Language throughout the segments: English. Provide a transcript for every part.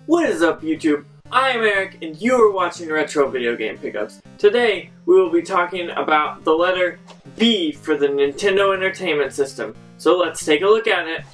What is up, YouTube? I am Eric and you are watching Retro Video Game Pickups. Today we will be talking about the letter B for the Nintendo Entertainment System. So let's take a look at it.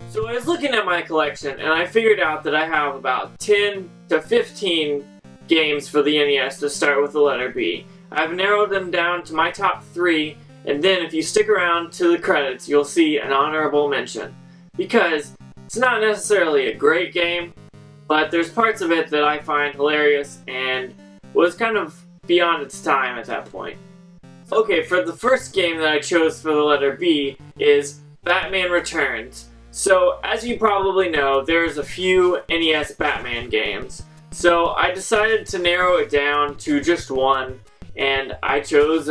So I was looking at my collection and I figured out that I have about 10 to 15 games for the NES to start with the letter B. I've narrowed them down to my top 3, and then if you stick around to the credits, you'll see an honorable mention. Because it's not necessarily a great game, but there's parts of it that I find hilarious and was kind of beyond its time at that point. Okay, for the first game that I chose for the letter B is Batman Returns. So, as you probably know, there's a few NES Batman games. So I decided to narrow it down to just one, and I chose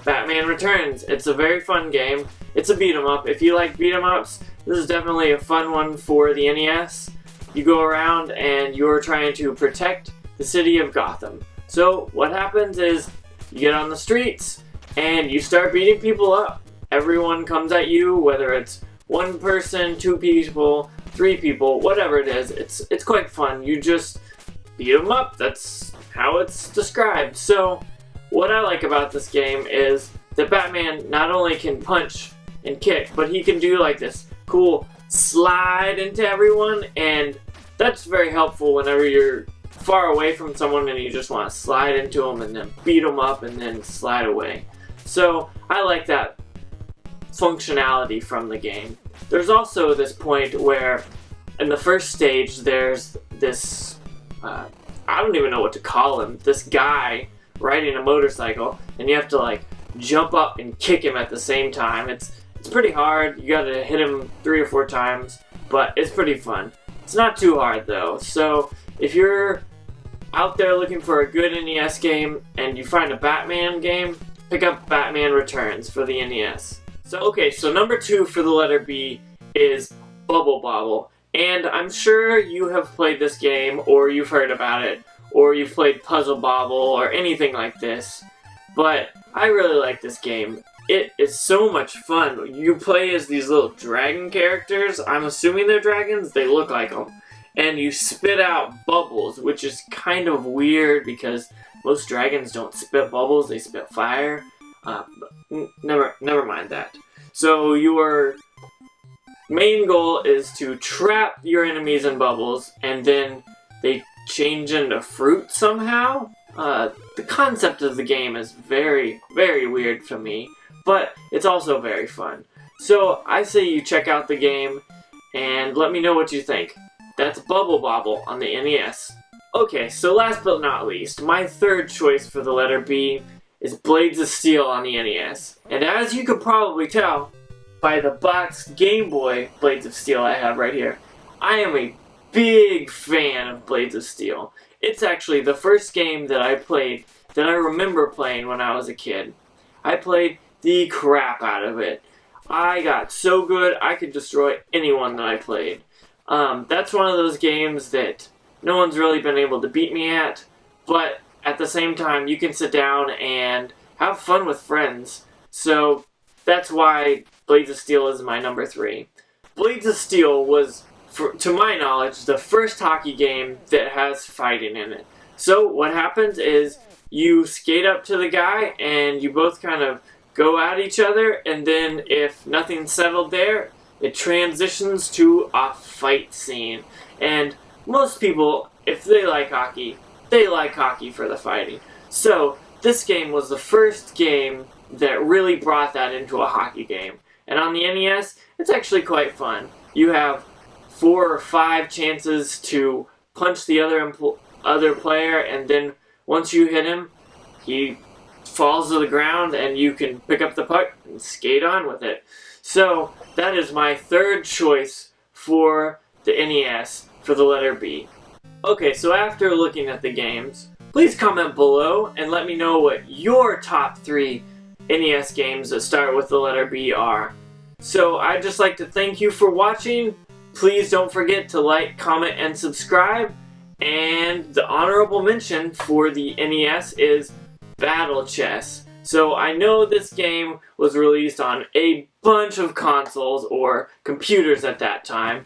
Batman Returns. It's a very fun game. It's a beat 'em up. If you like beat 'em ups, this is definitely a fun one for the NES. You go around and you're trying to protect the city of Gotham. So what happens is you get on the streets and you start beating people up. Everyone comes at you, whether it's one person, two people, three people, whatever it is. It's quite fun. You just beat them up. That's how it's described. So what I like about this game is that Batman not only can punch and kick, but he can do like this cool slide into everyone, and that's very helpful whenever you're far away from someone and you just want to slide into them and then beat them up and then slide away. So I like that functionality from the game. There's also this point where in the first stage there's this I don't even know what to call him, this guy riding a motorcycle, and you have to like jump up and kick him at the same time. It's pretty hard. You gotta hit him 3 or 4 times, but it's pretty fun. It's not too hard though. So if you're out there looking for a good NES game and you find a Batman game, pick up Batman Returns for the NES. So number 2 for the letter B is Bobble. And I'm sure you have played this game, or you've heard about it, or you've played Puzzle Bobble, or anything like this. But I really like this game. It is so much fun. You play as these little dragon characters. I'm assuming they're dragons. They look like them. And you spit out bubbles, which is kind of weird because most dragons don't spit bubbles. They spit fire. Never mind that. So your main goal is to trap your enemies in bubbles, and then they change into fruit somehow. The concept of the game is very, very weird to me, but it's also very fun. So I say you check out the game and let me know what you think. That's Bobble on the NES. Okay, so last but not least, my third choice for the letter B is Blades of Steel on the NES. And as you could probably tell by the boxed Game Boy Blades of Steel I have right here, I am a big fan of Blades of Steel. It's actually the first game that I played that I remember playing when I was a kid. I played the crap out of it. I got so good I could destroy anyone that I played. That's one of those games that no one's really been able to beat me at, but at the same time you can sit down and have fun with friends. So that's why Blades of Steel is my number 3. Blades of Steel was, to my knowledge, the first hockey game that has fighting in it. So what happens is you skate up to the guy and you both kind of go at each other, and then if nothing's settled there, it transitions to a fight scene. And most people, if they like hockey for the fighting. So this game was the first game that really brought that into a hockey game. And on the NES, it's actually quite fun. You have 4 or 5 chances to punch the other player, and then once you hit him, he falls to the ground and you can pick up the puck and skate on with it. So that is my third choice for the NES for the letter B. Okay, so after looking at the games, please comment below and let me know what your top 3 NES games that start with the letter B are. So I'd just like to thank you for watching. Please don't forget to like, comment, and subscribe. And the honorable mention for the NES is Battle Chess. So I know this game was released on a bunch of consoles or computers at that time.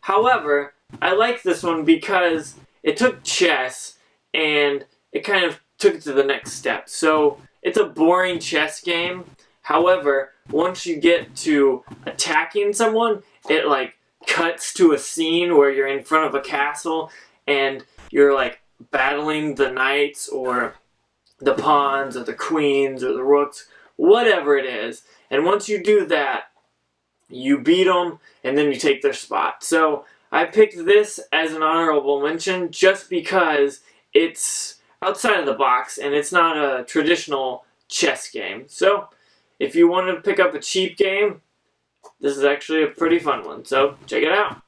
However, I like this one because it took chess and it kind of took it to the next step. So it's a boring chess game. However, once you get to attacking someone, it like cuts to a scene where you're in front of a castle and you're like battling the knights or the pawns or the queens or the rooks, whatever it is. And once you do that, you beat them and then you take their spot. So I picked this as an honorable mention just because it's outside of the box and it's not a traditional chess game. So if you want to pick up a cheap game, this is actually a pretty fun one. So check it out.